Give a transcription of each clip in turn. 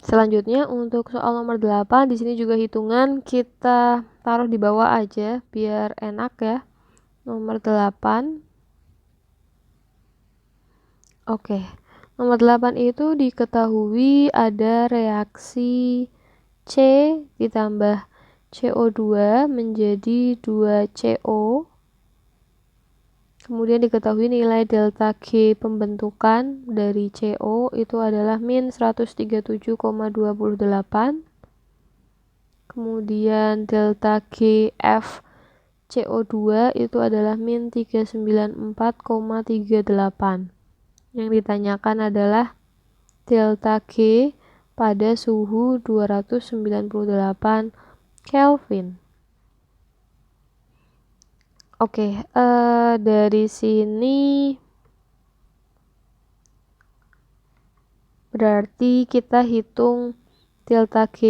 Selanjutnya untuk soal nomor 8, di sini juga hitungan kita taruh di bawah aja biar enak ya. Nomor 8. Oke. Nomor 8 itu diketahui ada reaksi C ditambah CO2 menjadi 2CO. Kemudian diketahui nilai delta G pembentukan dari CO itu adalah min 137,28. Kemudian delta G F CO2 itu adalah min 394,38. Yang ditanyakan adalah delta G pada suhu 298 Kelvin. Oke, dari sini berarti kita hitung delta G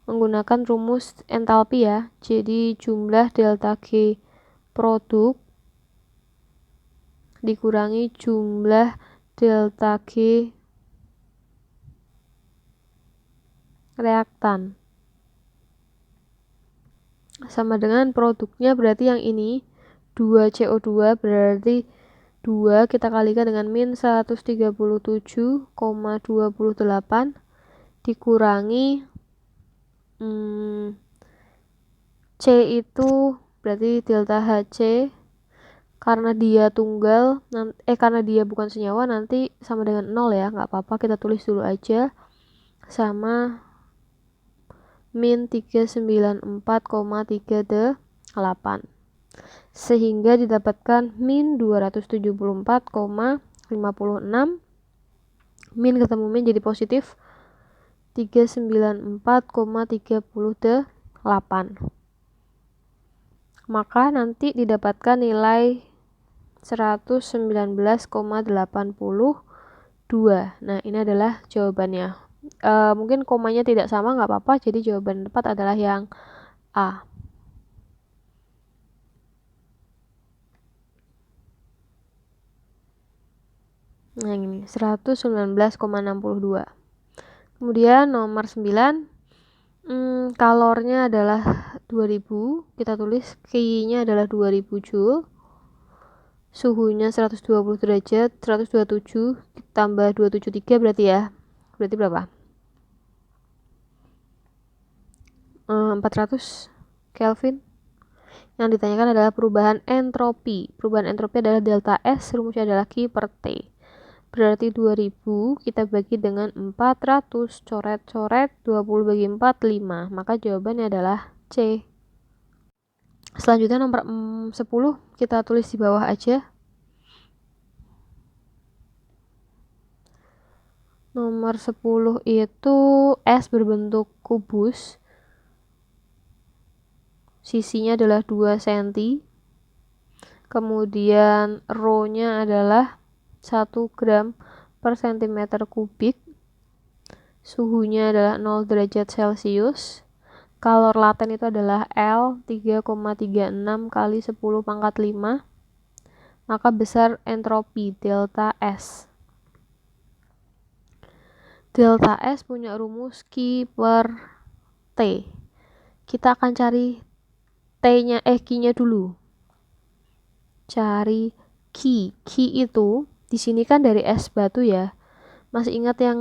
menggunakan rumus entalpi ya. Jadi jumlah delta G produk dikurangi jumlah delta G reaktan. Sama dengan produknya berarti yang ini 2CO2 berarti 2 kita kalikan dengan min 137,28 dikurangi C itu berarti delta HC karena dia tunggal karena dia bukan senyawa nanti sama dengan 0 ya, nggak apa-apa kita tulis dulu aja, sama min 394,38 sehingga didapatkan min 274,56. Min ketemu min jadi positif 394,38. Maka nanti didapatkan nilai 119,82. Nah, ini adalah jawabannya. Mungkin komanya tidak sama, nggak apa-apa, jadi jawaban tepat adalah yang A. Nah, ini 119,62. Kemudian nomor 9, kalornya adalah 2000, kita tulis Q-nya adalah 2000 Joule. Suhunya 120 derajat, 127 tambah 273 berarti ya. Berarti berapa? 400 Kelvin. Yang ditanyakan adalah perubahan entropi. Perubahan entropi adalah delta S, rumusnya adalah Q per T. Berarti 2000 kita bagi dengan 400, coret-coret 20 bagi 4, 5. Maka jawabannya adalah C. Selanjutnya nomor 10 kita tulis di bawah aja. Nomor 10 itu S berbentuk kubus. Sisinya adalah 2 cm. Kemudian rho-nya adalah 1 gram per centimeter kubik. Suhunya adalah 0 derajat Celcius. Kalor laten itu adalah L 3,36 kali 10 pangkat 5. Maka besar entropi delta S. Delta S punya rumus Q per T. Kita akan cari Q-nya dulu. Cari Q. Q itu di sini kan dari es batu ya. Masih ingat yang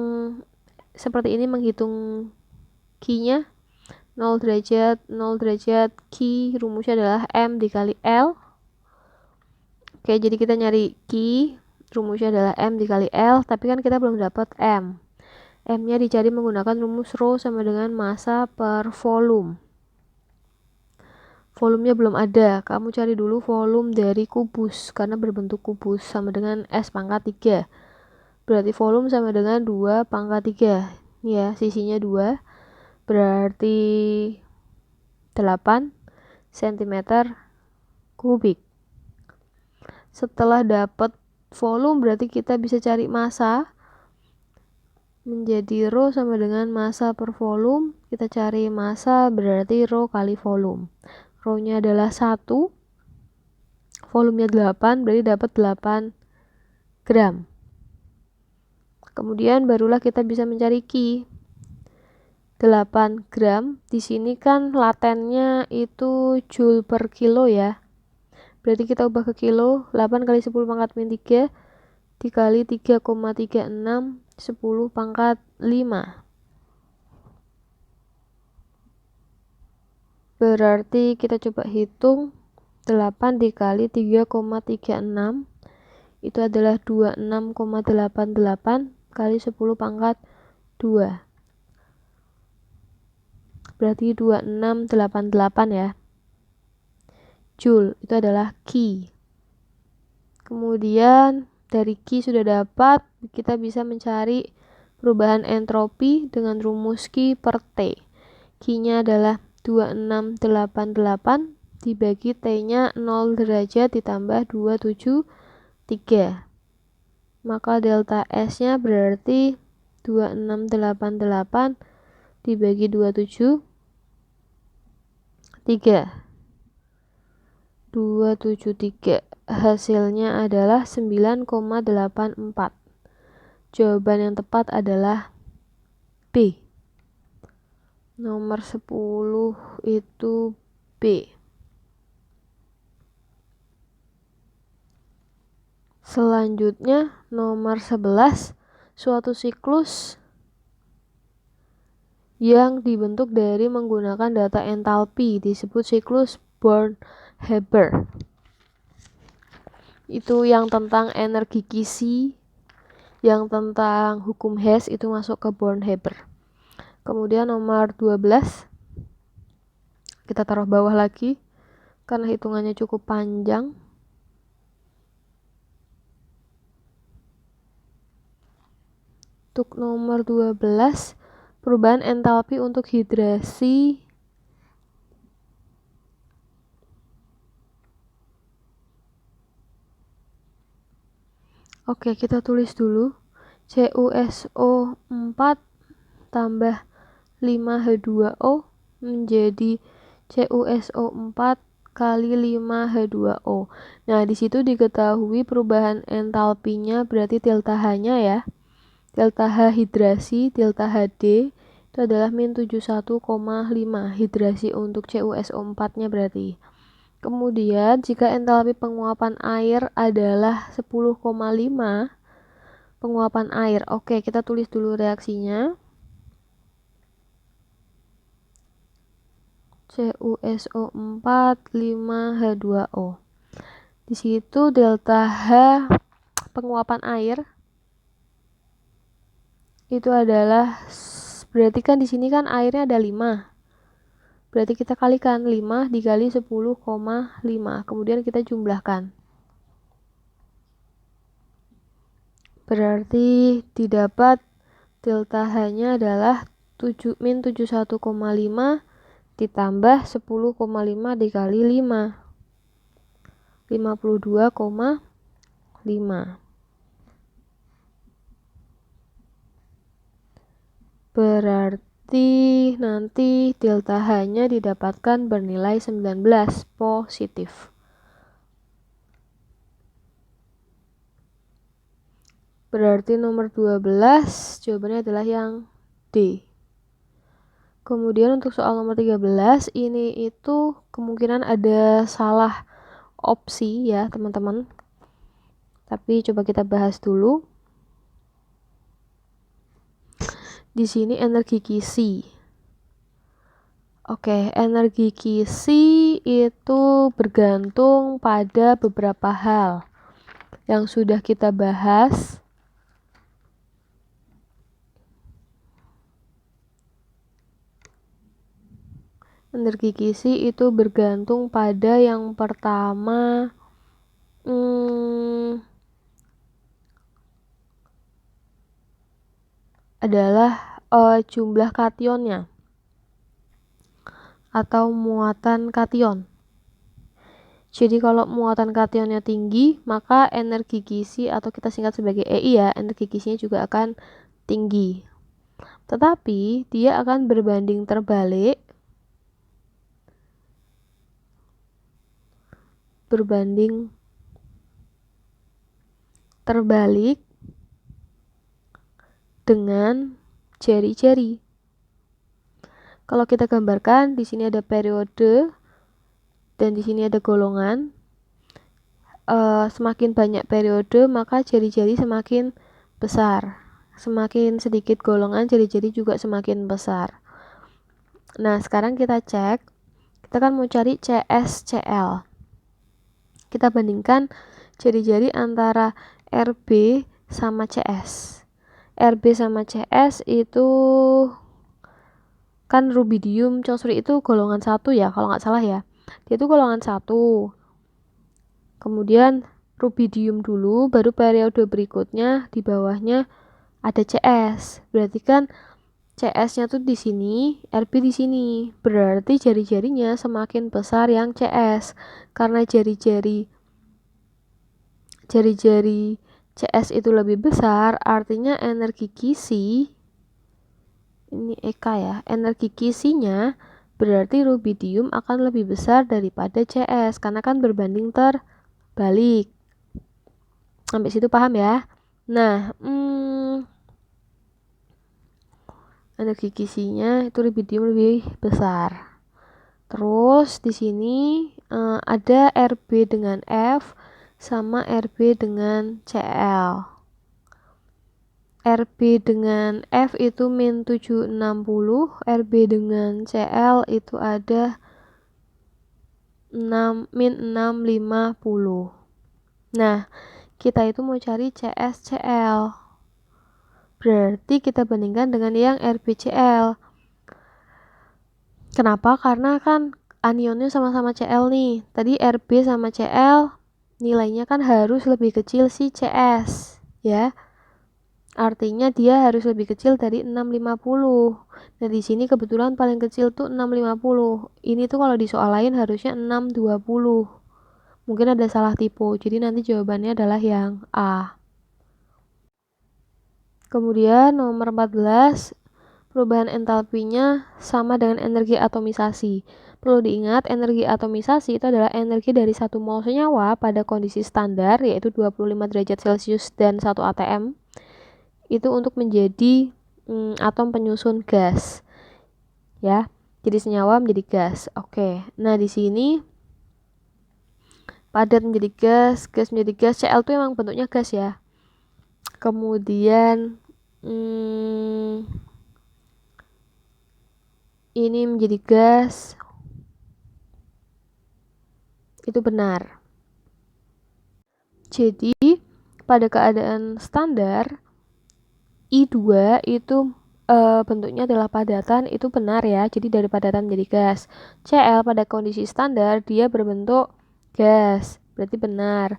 seperti ini menghitung Q-nya? 0 derajat, 0 derajat, Q rumusnya adalah M dikali L. Oke, jadi kita nyari Q, rumusnya adalah M dikali L, tapi kan kita belum dapat M. M-nya dicari menggunakan rumus rho sama dengan massa per volume. Volumenya belum ada, kamu cari dulu volume dari kubus, karena berbentuk kubus sama dengan S pangkat 3. Berarti volume sama dengan 2 pangkat 3. Ya, sisinya 2. Berarti 8 cm kubik. Setelah dapat volume berarti kita bisa cari massa. Menjadi rho sama dengan massa per volume. Kita cari massa berarti rho kali volume. Rho-nya adalah 1. Volumenya 8 berarti dapat 8 gram. Kemudian barulah kita bisa mencari Q. 8 gram. Di sini kan latennya itu joule per kilo ya. Berarti kita ubah ke kilo, 8 kali 10 pangkat min 3 dikali 3,36 10 pangkat 5. Berarti kita coba hitung 8 dikali 3,36 itu adalah 26,88 kali 10 pangkat 2. Berarti 2688 ya. Joule itu adalah Q. Kemudian dari Q sudah dapat, kita bisa mencari perubahan entropi dengan rumus Q per T. Q-nya adalah 2688 dibagi T-nya 0 derajat ditambah 273. Maka delta S-nya berarti 2688 dibagi 273. 273 hasilnya adalah 9,84. Jawaban yang tepat adalah B. Nomor 10 itu B. Selanjutnya nomor 11, suatu siklus yang dibentuk dari menggunakan data entalpi disebut siklus Born-Haber. Itu yang tentang energi Kisi, yang tentang hukum Hess itu masuk ke Born-Haber. Kemudian nomor 12 kita taruh bawah lagi karena hitungannya cukup panjang. Untuk nomor 12, perubahan entalpi untuk hidrasi Oke, kita tulis dulu. CuSO4 tambah 5H2O menjadi CuSO4 kali 5H2O. Nah, di situ diketahui perubahan entalpinya berarti delta H-nya ya. Delta H hidrasi, delta HD itu adalah min 71,5 hidrasi untuk CuSO4-nya berarti. Kemudian jika entalpi penguapan air adalah 10,5 penguapan air. Oke, kita tulis dulu reaksinya. CuSO4 5H2O. Di situ delta H penguapan air itu adalah berarti kan di sini kan airnya ada 5. Berarti kita kalikan 5 dikali 10,5. Kemudian kita jumlahkan. Berarti didapat delta H-nya adalah min 71,5 ditambah 10,5 dikali 5. 52,5. Berarti nanti delta H-nya didapatkan bernilai 19 positif. Berarti nomor 12 jawabannya adalah yang D. Kemudian untuk soal nomor 13 ini itu kemungkinan ada salah opsi ya teman-teman. Tapi coba kita bahas dulu. Di sini energi Kisi. Oke, energi Kisi itu bergantung pada beberapa hal yang sudah kita bahas. Energi Kisi itu bergantung pada yang pertama adalah jumlah kationnya atau muatan kation. Jadi kalau muatan kationnya tinggi, maka energi Kisi atau kita singkat sebagai EI ya, energi Kisinya juga akan tinggi. Tetapi dia akan berbanding terbalik dengan ceri-ceri. Kalau kita gambarkan, di sini ada periode dan di sini ada golongan. Semakin banyak periode, maka jari-jari semakin besar. Semakin sedikit golongan, jari-jari juga semakin besar. Nah, sekarang kita cek. Kita kan mau cari CSCL. Kita bandingkan jari-jari antara RB sama CS. RB sama CS itu kan rubidium cosri itu golongan 1 ya, kalau nggak salah ya. Dia itu golongan 1. Kemudian rubidium dulu, baru periode berikutnya di bawahnya ada CS. Berarti kan CS-nya tuh di sini, RB di sini. Berarti jari-jarinya semakin besar yang CS. Karena jari-jari CS itu lebih besar, artinya energi kisi, ini EK ya, energi kisinya berarti rubidium akan lebih besar daripada CS, karena kan berbanding terbalik. Sampai situ paham ya? Nah, energi kisinya itu rubidium lebih besar. Terus di sini ada RB dengan F sama RB dengan CL. RB dengan F itu min 760, RB dengan CL itu ada min 650. Nah, kita itu mau cari CSCL. Berarti kita bandingkan dengan yang RBCL. Kenapa? Karena kan anionnya sama-sama Cl nih. Tadi RB sama Cl nilainya kan harus lebih kecil si CS, ya. Artinya dia harus lebih kecil dari 650. Nah, di sini kebetulan paling kecil tuh 650. Ini tuh kalau di soal lain harusnya 620. Mungkin ada salah tipe. Jadi nanti jawabannya adalah yang A. Kemudian nomor 14, perubahan entalpinya sama dengan energi atomisasi. Perlu diingat, energi atomisasi itu adalah energi dari 1 mol senyawa pada kondisi standar, yaitu 25 derajat Celcius dan 1 atm. Itu untuk menjadi atom penyusun gas, ya. Jadi senyawa menjadi gas. Oke. Nah, di sini padat menjadi gas, gas menjadi gas. Cl itu emang bentuknya gas ya. Kemudian ini menjadi gas. Itu benar. Jadi pada keadaan standar I2 itu bentuknya adalah padatan, itu benar ya. Jadi dari padatan menjadi gas. Cl pada kondisi standar dia berbentuk gas, berarti benar.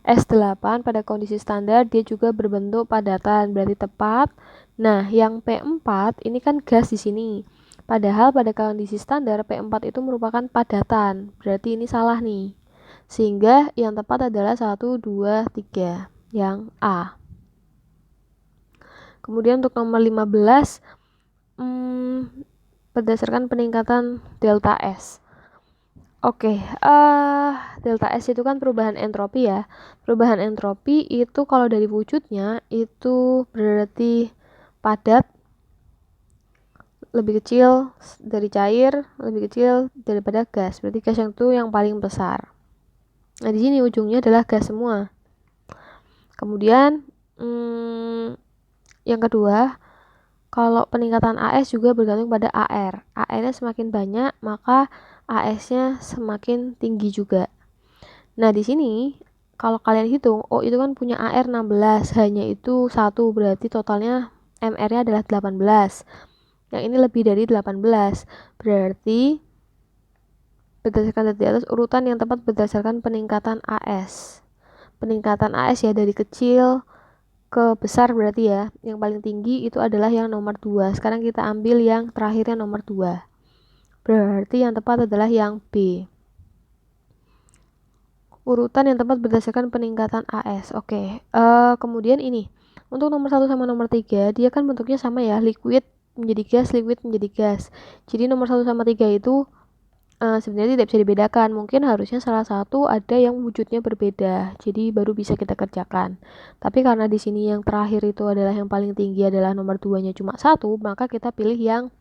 S8 pada kondisi standar dia juga berbentuk padatan, berarti tepat. Nah, yang P4 ini kan gas di sini. Padahal pada kondisi standar P4 itu merupakan padatan, berarti ini salah nih. Sehingga yang tepat adalah 1, 2, 3, yang A. Kemudian untuk nomor 15, berdasarkan peningkatan delta S. Oke, delta S itu kan perubahan entropi ya. Perubahan entropi itu kalau dari wujudnya itu berarti padat lebih kecil dari cair, lebih kecil daripada gas. Berarti gas yang itu yang paling besar. Nah, di sini ujungnya adalah gas semua. Kemudian yang kedua, kalau peningkatan AS juga bergantung pada AR. AR-nya semakin banyak, maka AS-nya semakin tinggi juga. Nah, di sini kalau kalian hitung, O itu kan punya AR 16, hanya itu 1, berarti totalnya MR-nya adalah 18. Yang ini lebih dari 18, berarti berdasarkan di atas urutan yang tepat berdasarkan peningkatan AS. Peningkatan AS ya dari kecil ke besar berarti ya. Yang paling tinggi itu adalah yang nomor 2. Sekarang kita ambil yang terakhirnya nomor 2. Berarti yang tepat adalah yang B. Urutan yang tepat berdasarkan peningkatan AS. Oke. Kemudian ini. Untuk nomor 1 sama nomor 3, dia kan bentuknya sama ya. Liquid menjadi gas, liquid menjadi gas. Jadi nomor 1 sama 3 itu sebenarnya tidak bisa dibedakan. Mungkin harusnya salah satu ada yang wujudnya berbeda, jadi baru bisa kita kerjakan. Tapi karena di sini yang terakhir itu adalah yang paling tinggi adalah nomor 2-nya cuma 1, maka kita pilih yang